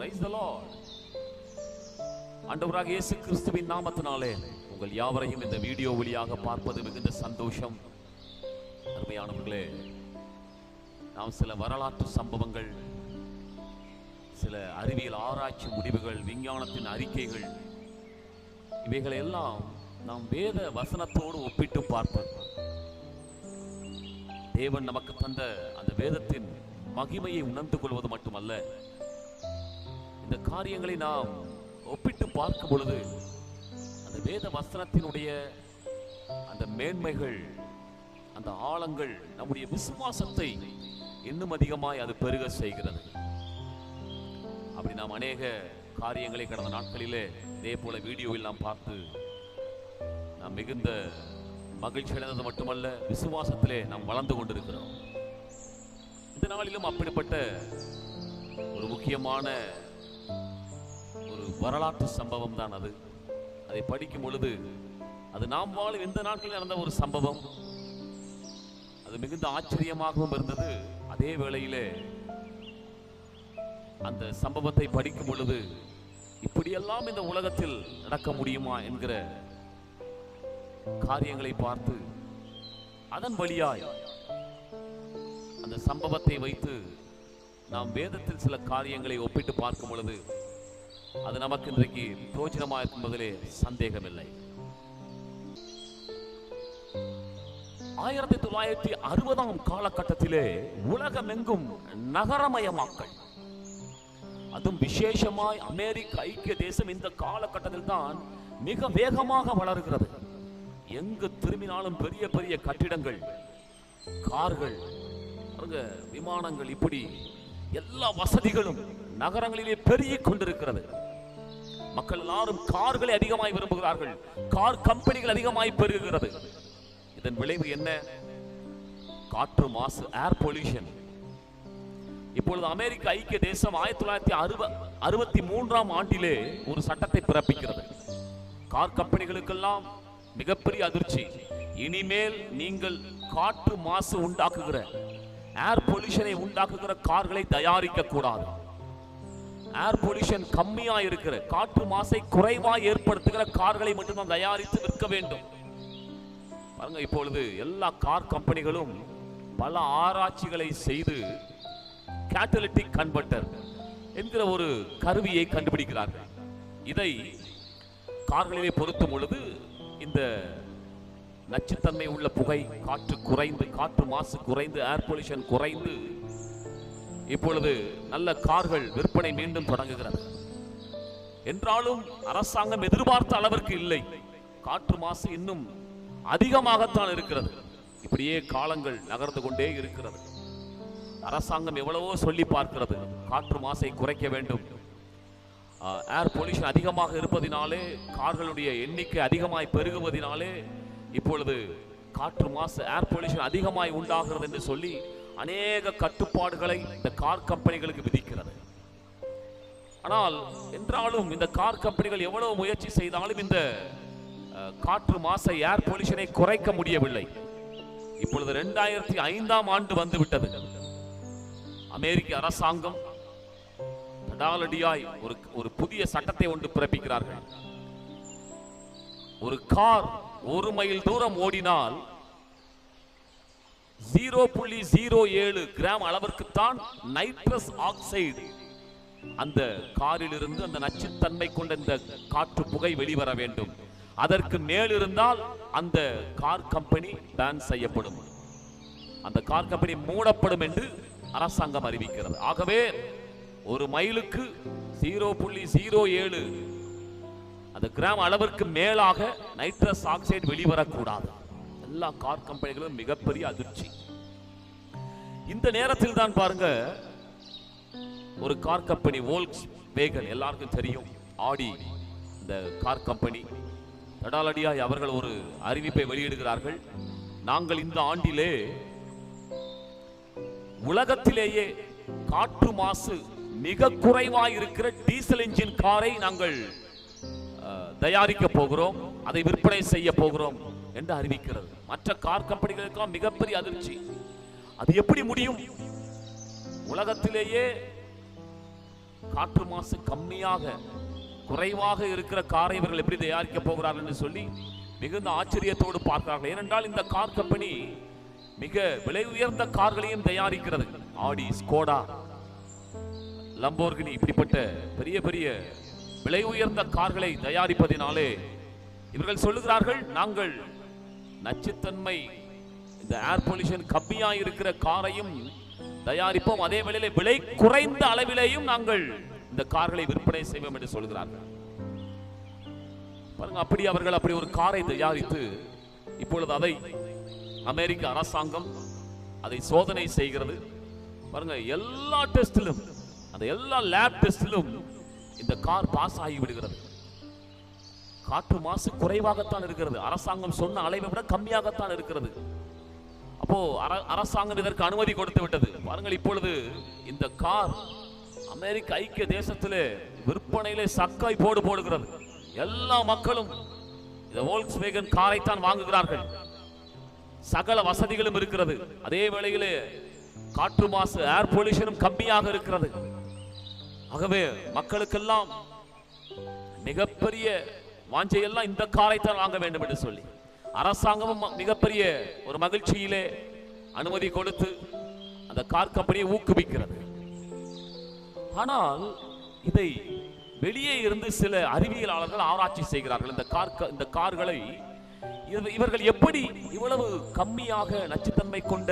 Praise the Lord. ஆண்டவராக இயேசு கிறிஸ்துவின் நாமத்தினாலே உங்கள் யாவரையும் இந்த வீடியோ வழியாக பார்ப்பது மிகுந்த சந்தோஷம். அருமையானவர்களே, நாம் சில வரலாற்று சம்பவங்கள், சில அறிவியல் ஆராய்ச்சி முடிவுகள், விஞ்ஞானத்தின் அறிக்கைகள், இவைகளை எல்லாம் நாம் வேத வசனத்தோடு ஒப்பிட்டு பார்ப்போம். தேவன் நமக்கு தந்த அந்த வேதத்தின் மகிமையை உணர்ந்து கொள்வது மட்டுமல்ல, இந்த காரியங்களை நாம் ஒப்பிட்டு பார்க்கும் பொழுது அந்த வேத வசனத்தினுடைய அந்த மேன்மைகள், அந்த ஆழங்கள் நம்முடைய விசுவாசத்தை இன்னும் அதிகமாய் அது பெருக செய்கிறது. அப்படி நாம் அநேக காரியங்களை கடந்த நாட்களிலே இதே போல வீடியோவில் நாம் பார்த்து நாம் மிகுந்த மகிழ்ச்சி அடைந்தது மட்டுமல்ல, விசுவாசத்திலே நாம் வளர்ந்து கொண்டிருக்கிறோம். இந்த நாளிலும் அப்படிப்பட்ட ஒரு முக்கியமான ஒரு வரலாற்று சம்பவம் தான் அது. அதை படிக்கும் பொழுது அது நாம் வாழும் இந்த நாட்களில் நடந்த ஒரு சம்பவம். அது மிகுந்த ஆச்சரியமாகவும் இருந்தது. அதே வேளையிலே அந்த சம்பவத்தை படிக்கும் பொழுது இப்படியெல்லாம் இந்த உலகத்தில் நடக்க முடியுமா என்கிற காரியங்களை பார்த்து அதன் வழியாய் அந்த சம்பவத்தை வைத்து நாம் வேதத்தில் சில காரியங்களை ஒப்பிட்டு பார்க்கும் பொழுது அது நமக்கு இன்றைக்கு பிரயோஜனமாக இருக்கும்போதிலே சந்தேகமில்லை. 1960 காலகட்டத்திலே உலகமெங்கும் நகரமயமாக்கல், அதுவும் விசேஷமாய் அமெரிக்க ஐக்கிய தேசம் இந்த காலகட்டத்தில் தான் மிக வேகமாக வளர்கிறது. எங்கு திரும்பினாலும் பெரிய பெரிய கட்டிடங்கள், கார்கள், விமானங்கள், இப்படி எல்லா வசதிகளும் நகரங்களிலே பெருகிக் கொண்டிருக்கிறது. மக்கள் எல்லாரும் கார்களை அதிகமாய் விரும்புகிறார்கள். கார் கம்பெனிகள் அதிகமாய் பெருகுகிறது. இதன் விளைவு என்ன? காற்று மாசு, ஏர் பொல்யூஷன். இப்பொழுது அமெரிக்க ஐக்கிய தேசம் 1963 ஆண்டிலே ஒரு சட்டத்தை பிறப்பிக்கிறது. கார் கம்பெனிகளுக்கெல்லாம் மிகப்பெரிய அதிர்ச்சி. இனிமேல் நீங்கள் காற்று மாசு உண்டாக்குகிற, ஏர் பொல்யூஷனை உண்டாக்குகிற கார்களை தயாரிக்க கூடாது. ஏர் பொல்யூஷன் கம்மியா இருக்கிற, காற்று மாசை குறைவா ஏற்படுத்துகிற கார்களை மட்டும்தான் தயாரித்து விற்க வேண்டும். பாருங்க, இப்பொழுது எல்லா கார் கம்பெனிகளும் பல ஆராய்ச்சிகளை செய்து கேட்டலிட்டிக் கன்வெர்ட்டர் என்கிற ஒரு கருவியை கண்டுபிடிக்கிறார்கள். இதை கார்களிலே பொருத்தும் பொழுது இந்த நச்சுத்தன்மை உள்ள புகை, காற்று குறைந்து, காற்று மாசு குறைந்து, ஏர் பொல்யூஷன் குறைந்து இப்பொழுது நல்ல கார்கள் விற்பனை மீண்டும் தொடங்குகிறது. என்றாலும் அரசாங்கம் எதிர்பார்த்த அளவிற்கு இல்லை. காற்று மாசு இன்னும் அதிகமாகத்தான் இருக்கிறது. இப்படியே காலங்கள் நகர்ந்து கொண்டே இருக்கிறது. அரசாங்கம் எவ்வளவோ சொல்லி பார்க்கிறது, காற்று மாசை குறைக்க வேண்டும். ஏர் பொல்யூஷன் அதிகமாக இருப்பதினாலே, கார்களுடைய எண்ணிக்கை அதிகமாய் பெருகுவதினாலே இப்பொழுது காற்று மாசு, ஏர் பொல்யூஷன் அதிகமாய் உண்டாகிறது என்று சொல்லி அநேக கட்டுப்பாடுகளை இந்த கார் கம்பெனிகளுக்கு விதிக்கிறது. ஆனால் என்றாலும் இந்த கார் கம்பெனிகள் எவ்வளவு முயற்சி செய்தாலும் இந்த காற்று மாசை, ஏர் பொல்யூஷனை குறைக்க முடியவில்லை. இப்பொழுது 2005 ஆண்டு வந்து விட்டது. அமெரிக்க அரசாங்கம் தடாலடியாய் ஒரு புதிய சட்டத்தை ஒன்று பிறப்பிக்கிறார்கள். ஒரு கார் 1 மைல் தூரம் ஓடினால் 0.07 கிராம் அளவிற்குத்தான் நைட்ரஸ் ஆக்சைடு அந்த காரில் இருந்து, அந்த நச்சுத்தன்மை கொண்ட இந்த காற்று புகை வெளிவர வேண்டும். அதற்கு மேல் இருந்தால் அந்த கார் கம்பெனி பேன் செய்யப்படும், அந்த கார் கம்பெனி மூடப்படும் என்று அரசாங்கம் அறிவிக்கிறது. ஆகவே 1 மைலுக்கு 0.07 அந்த கிராம் அளவிற்கு மேலாக நைட்ரஸ் ஆக்சைடு வெளிவரக்கூடாது. எல்லா கார் கம்பெனிகளும் மிகப்பெரிய அதிர்ச்சி. இந்த நேரத்தில் தான் பாருங்க, ஒரு கார் கம்பெனி வோல்க்ஸ் வேகன், எல்லாருக்கும் தெரியும், ஆடி, இந்த கார் கம்பெனி தடாலடியாய் அவர்கள் ஒரு அறிவிப்பை வெளியிடுகிறார்கள். நாங்கள் இந்த ஆண்டிலே உலகத்திலேயே காற்று மாசு மிக குறைவாய் இருக்கிற டீசல் என்ஜின் காரை நாங்கள் தயாரிக்க போகிறோம், அதை விற்பனை செய்ய போகிறோம் என்று அறிவிக்கிறது. மற்ற கார் கம்பெனிகளுக்கு மிகப்பெரிய அதிர்ச்சி. அது எப்படி முடியும்? உலகத்திலேயே காற்று மாசு கம்மியாக குறைவாக இருக்கிற காரை இவர்கள் எப்படி தயாரிக்க போகிறார்கள் என்று சொல்லி மிகுந்த ஆச்சரியத்தோடு பார்க்கிறார்கள். ஏனென்றால் இந்த கார் கம்பெனி மிக விலை உயர்ந்த கார்களையும் தயாரிக்கிறது. ஆடி, ஸ்கோடா, லம்போர்கினி இப்படிப்பட்ட பெரிய பெரிய விலை உயர்ந்த கார்களை தயாரிப்பதினாலே இவர்கள் சொல்லுகிறார்கள், நாங்கள் நச்சுத்தன்மை இந்த ஏர் பொல்யூஷன் கம்மியா இருக்கிற காரையும் தயாரிப்போம், அதே வேளையிலே விலை குறைந்த அளவிலேயும் நாங்கள் இந்த கார்களை விற்பனை செய்வோம் என்று சொல்கிறார்கள். பாருங்க, அப்படி ஒரு காரை தயாரித்து இப்பொழுது அதை அமெரிக்க அரசாங்கம் அதை சோதனை செய்கிறது. பாருங்க, எல்லா டெஸ்டிலும், அந்த எல்லா லேப் டெஸ்டிலும் இந்த கார் பாஸ் ஆகி விடுகிறது. காற்று மாசு குறைவாகத்தான் இருக்கிறது, அரசாங்கம் சொன்ன அளவை விட கம்மியாகத்தான் இருக்கிறது. அப்போ அரசாங்கம் இதற்கு அனுமதி கொடுத்து விட்டது. பாருங்கள், இப்பொழுது இந்த கார் அமெரிக்க ஐக்கிய தேசத்திலே விற்பனையிலே சக்காய் போடுகிறது. எல்லா மக்களும் இந்த வோல்க்ஸ்வேகன் காரைத்தான் வாங்குகிறார்கள். சகல வசதிகளும் இருக்கிறது, அதே வேளையிலே காற்று மாசு ஏர் பொல்யூஷனும் கம்மியாக இருக்கிறது. ஆகவே மக்களுக்கெல்லாம் மிகப்பெரிய வாஞ்சையெல்லாம் இந்த காரைத்தான் வாங்க வேண்டும் என்று சொல்லி அரசாங்கமும் மிகப்பெரிய ஒரு மகிழ்ச்சியிலே அனுமதி கொடுத்து அந்த கார் கம்பெனியை ஊக்குவிக்கிறது. ஆனால் இதை வெளியே இருந்து சில அறிவியலாளர்கள் ஆராய்ச்சி செய்கிறார்கள். இந்த கார்களை இவர்கள் எப்படி இவ்வளவு கம்மியாக நச்சுத்தன்மை கொண்ட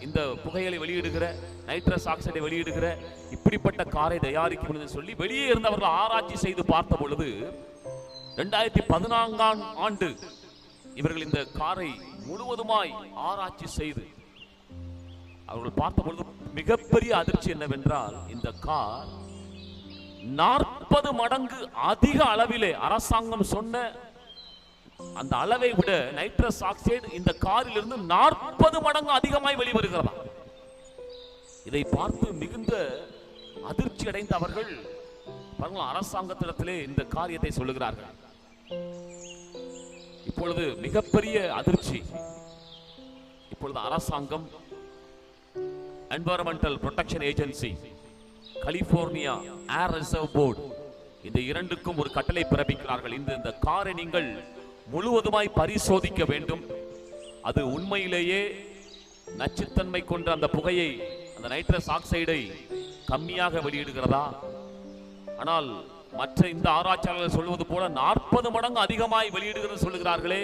இந்த புகைகளை வெளியிடுகிற, நைட்ரஸ் ஆக்சைடை வெளியிடுகிற இப்படிப்பட்ட காரை தயாரிக்கும் சொல்லி வெளியே இருந்து அவர்கள் ஆராய்ச்சி செய்து பார்த்த பொழுது 2014ஆம் ஆண்டு இவர்கள் இந்த காரை முழுவதுமாய் ஆராய்ச்சி செய்து அவர்கள் பார்த்த பொழுது மிகப்பெரிய அதிர்ச்சி என்னவென்றால், இந்த கார் 40 மடங்கு அதிக அளவிலே அரசாங்கம் சொன்ன அந்த அளவை விட நைட்ரஸ் ஆக்சைடு இந்த காரில் இருந்து 40 மடங்கு அதிகமாய் வெளிவருகிறதா. இதை பார்த்து மிகுந்த அதிர்ச்சி அடைந்த அவர்கள் அரசாங்கத்திடத்திலே இந்த காரியத்தை சொல்லுகிறார்கள். இப்பொழுது மிகப்பெரிய அதிர்ச்சி. இப்பொழுது அரசாங்கம், என்விரான்மெண்டல் ப்ரொடெக்ஷன் ஏஜென்சி, கலிபோர்னியா ஏர் ரிசர்வ் போர்டு, இந்த இரண்டுக்கும் ஒரு கட்டளை பிறப்பிக்கிறார்கள். இந்த காரை நீங்கள் முழுவதுமாய் பரிசோதிக்க வேண்டும். அது உண்மையிலேயே நச்சுத்தன்மை கொண்ட அந்த புகையை, அந்த நைட்ரஸ் ஆக்சைடை கம்மியாக வெளியிடுகிறதா? ஆனால் மற்ற இந்த ஆராய்ச்சியாளர்கள் சொல்வது போல 40 மடங்கு அதிகமாய் வெளியிடுகிறது சொல்லுகிறார்களே,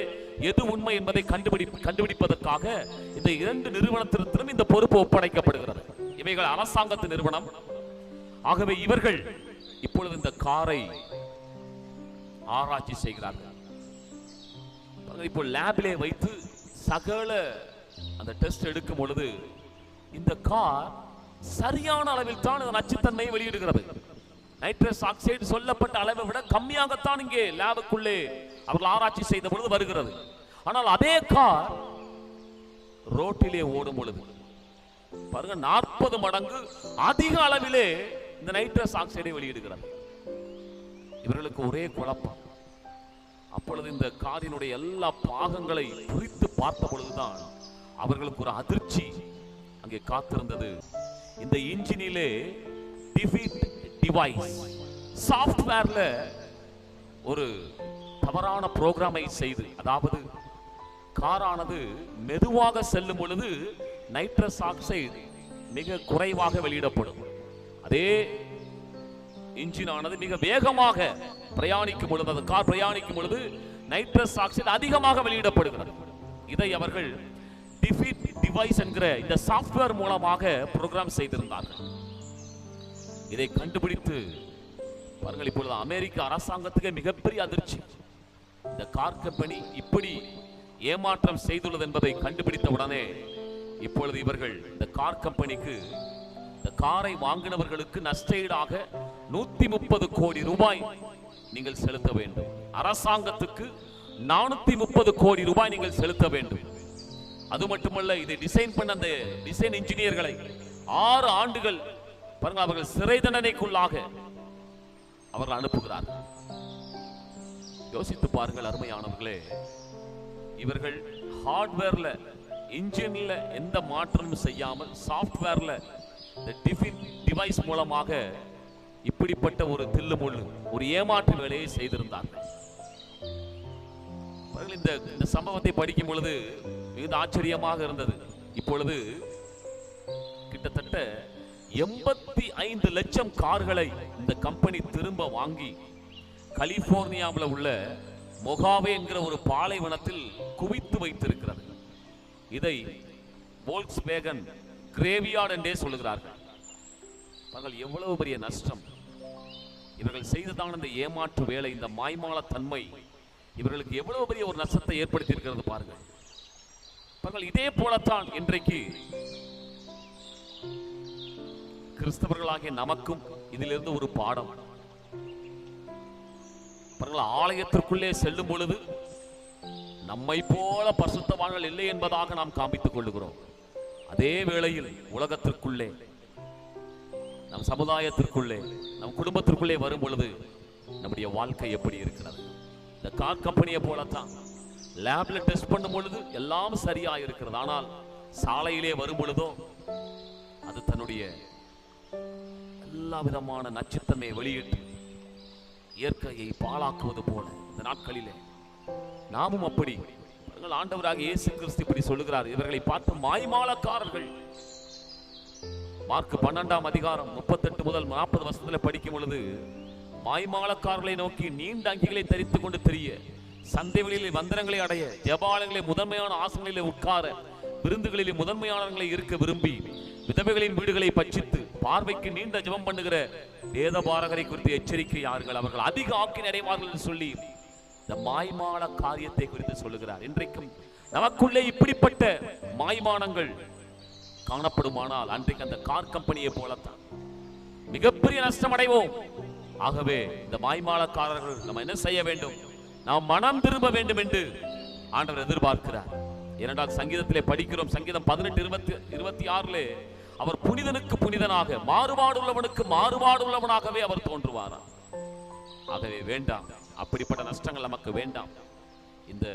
எது உண்மை என்பதை கண்டுபிடிப்பதற்காக இந்த இரண்டு நிறுவனத்திலும் இந்த பொறுப்பு ஒப்படைக்கப்படுகிறது. இவைகள் அரசாங்கத்து நிறுவனம். ஆகவே இவர்கள் இப்பொழுது இந்த காரை ஆராய்ச்சி செய்கிறார்கள். இப்போ லேபிலே வைத்து சகல அந்த டெஸ்ட் எடுக்கும் பொழுது இந்த கார் சரியான அளவில் தான் நச்சுத்தன்மையை வெளியிடுகிறது. நைட்ரஸ் ஆக்சைடு சொல்லப்பட்ட அளவை விட கம்மியாகத்தான் இங்கே லேபுக்குள்ளே அவர்கள் ஆராய்ச்சி செய்த பொழுது வருகிறது. ஆனால் அதே கார் ரோட்டிலே ஓடும் பொழுது பாருங்க 40 மடங்கு அதிக அளவிலே இந்த நைட்ரஸ் ஆக்சைடை வெளியிடுகிறது. இவர்களுக்கு ஒரே குழப்பம். அப்பொழுது இந்த காரினுடைய எல்லா பாகங்களை குறித்து பார்த்த பொழுதுதான் அவர்களுக்கு ஒரு அதிர்ச்சி அங்கே காத்திருந்தது. இந்த இன்ஜினிலே டிஃபீட் டிவைஸ் சாஃப்ட்வேர்ல ஒரு தவறான புரோகிராமை செய்து, அதாவது காரானது மெதுவாக செல்லும் பொழுது நைட்ரஸ் ஆக்சைடு மிக குறைவாக வெளியிடப்படும். அதே இன்ஜின் ஆனது மிக வேகமாக பிரயாணிக்கும் பொழுது, அந்த கார் பிரயாணிக்கும் பொழுது நைட்ரஸ் ஆக்சைடு அதிகமாக வெளியிடப்படுகிறது. இதை அவர்கள் டிஃபீட் டிவைஸ் என்கிற இந்த சாஃப்ட்வேர் மூலமாக புரோகிராம் செய்திருந்தார்கள். இதை கண்டுபிடித்து பாருங்கள், இப்பொழுது அமெரிக்க அரசாங்கத்துக்கு மிகப்பெரிய அதிர்ச்சி. இந்த கார் கம்பெனி இப்படி ஏமாற்றம் செய்துள்ளது என்பதை கண்டுபிடித்த உடனே இப்பொழுது இவர்கள் இந்த கார் கம்பெனிக்கு, இந்த காரை வாங்கினவர்களுக்கு நஷ்டஈடாக 130 கோடி ரூபாய் நீங்கள் செலுத்த வேண்டும். அரசாங்கத்துக்கு 430 கோடி ரூபாய் நீங்கள் செலுத்த வேண்டும். அது மட்டுமல்ல, இதை டிசைன் பண்ண அந்த டிசைன் இன்ஜினியர்களை 6 ஆண்டுகள் பாருங்க அவர்கள் சிறை தண்டனைக்குள்ளாக அவர்கள் அனுப்புகிறார்கள். யோசித்து பாருங்கள் அருமையானவர்களே, இவர்கள் ஹார்ட்வேர்ல இன்ஜின்ல எந்த மாற்றமும் செய்யாமல் சாஃப்ட்வேர்ல இந்த டிஃபீட் டிவைஸ் மூலமாக இப்படிப்பட்ட ஒரு தில்லுமுள்ளு ஒரு ஏமாற்று வேலையை செய்திருந்தார்கள். இந்த சம்பவத்தை படிக்கும் பொழுது மிகுந்த ஆச்சரியமாக இருந்தது. இப்பொழுது கிட்டத்தட்ட 85 லட்சம் கார்களை இந்த கம்பெனி திரும்ப வாங்கி கலிபோர்னியாவில் உள்ள மொகாவே என்கிற ஒரு பாலைவனத்தில் குவித்து வைத்திருக்கிறது. இதை வோல்க்ஸ்வேகன் கிரேவியார்ட் என்றே சொல்லுகிறார்கள். எவ்வளவு பெரிய நஷ்டம் இவர்கள் செய்ததான இந்த ஏமாற்று வேலை, இந்த மாய்மால தன்மை இவர்களுக்கு எவ்வளவு பெரிய ஒரு நஷ்டத்தை ஏற்படுத்தி இருக்கிறது பாருங்கள். இதே போலத்தான் இன்றைக்கு கிறிஸ்தவர்களாகிய நமக்கும் இதிலிருந்து ஒரு பாடம். ஆலயத்திற்குள்ளே செல்லும் பொழுது நம்மை போல பரிசுத்தவான்கள் இல்லை என்பதாக நாம் காண்பித்துக் கொள்ளுகிறோம். அதே வேளையில் உலகத்திற்குள்ளே, நம் சமுதாயத்திற்குள்ளே, நம் குடும்பத்திற்குள்ளே வரும் பொழுது நம்முடைய வாழ்க்கை எப்படி இருக்கிறது? இந்த கார் கம்பெனியை போலத்தான் லேப்ல டெஸ்ட் பண்ணும் பொழுது எல்லாம் சரியா இருக்கிறது. ஆனால் சாலையிலே வரும் பொழுதோ அது தன்னுடைய எல்லா விதமான நச்சுத்தன்மையை வெளியிட்டு இயற்கையை பாழாக்குவது போல இந்த நாட்களிலே நாமும் அப்படி. ஆண்டவராக இயேசு கிறிஸ்து இப்படி சொல்லுகிறார், இவர்களை பார்த்து மாய்மாலக்காரர்கள். மார்க் 12ஆம் அதிகாரம் 38 முதல் 40 வசனத்தில் படிக்கும் பொழுது மாய்மாலக்காரர்களை நோக்கி நீண்ட அங்கிகளை தரித்துக் கொண்டு தெரிய, சந்தைகளிலே வந்தனங்களை அடைய, ஜெபாலயங்களிலே முதன்மையான ஆசனங்களிலே உட்கார, விருந்துகளிலே முதன்மையானவர்களை இருக்க விரும்பி, விதவைகளின் வீடுகளை பட்சித்து பார்வைக்கு நீண்ட ஜெபம் பண்ணுகிற வேதபாரகரை குறித்து எச்சரிக்கையார்கள், அவர்கள் அதிக ஆக்கினை அடைவார்கள் என்று சொல்லி இந்த மாய்மான காரியத்தை குறித்து சொல்லுகிறார். இன்றைக்கும் நமக்குள்ளே இப்படிப்பட்ட மாய்மானங்கள் காணப்படுமானால் அன்றைக்கு அந்த கார் கம்பெனியை போலத்தான் மிகப்பெரிய நஷ்டம் அடைவோம். ஆகவே இந்த மாய்மாலக்காரர்கள் நம்ம என்ன செய்ய வேண்டும்? நாம் மனம் திரும்ப வேண்டும் என்று ஆண்டவர் எதிர்பார்க்கிறார். ஏனென்றால் சங்கீதத்திலே படிக்கிறோம், சங்கீதம் 18:26 அவர் புனிதனுக்கு புனிதனாக, மாறுபாடு உள்ளவனுக்கு மாறுபாடு உள்ளவனாகவே அவர் தோன்றுவாராம். ஆகவே வேண்டாம், அப்படிப்பட்ட நஷ்டங்கள் நமக்கு வேண்டாம். இந்த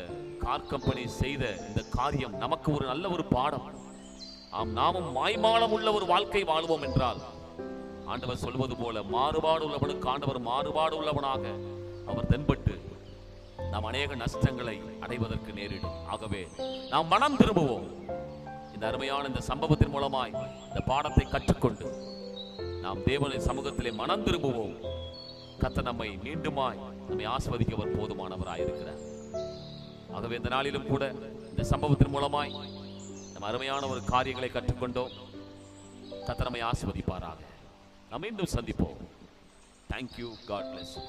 கார் கம்பெனி செய்த இந்த காரியம் நமக்கு ஒரு நல்ல ஒரு பாடம். நாமும் மாய்மாலம் உள்ள ஒரு வாழ்க்கை வாழ்வோம் என்றால் ஆண்டவர் சொல்வது போல மாறுபாடு உள்ளவனுக்கு ஆண்டவர் மாறுபாடு உள்ளவனாக அவர் தென்பட்டு நாம் அநேக நஷ்டங்களை அடைவதற்கு நேரிடும். ஆகவே நாம் மனம் திரும்புவோம். இந்த அருமையான இந்த சம்பவத்தின் மூலமாய் இந்த பாடத்தை கற்றுக்கொண்டு நாம் தேவனின் சமூகத்திலே மனம் திரும்புவோம். கர்த்தர் நம்மை மீண்டுமாய் நம்மை ஆஸ்வதிக்கவர் போதுமானவராயிருக்கிறார். ஆகவே இந்த நாளிலும் கூட இந்த சம்பவத்தின் மூலமாய் நம்ம அருமையான ஒரு காரியங்களை கற்றுக்கொண்டோம். கர்த்தர் நம்மை ஆஸ்வதிப்பாராக. நாம் மீண்டும் சந்திப்போம். Thank you. God bless you.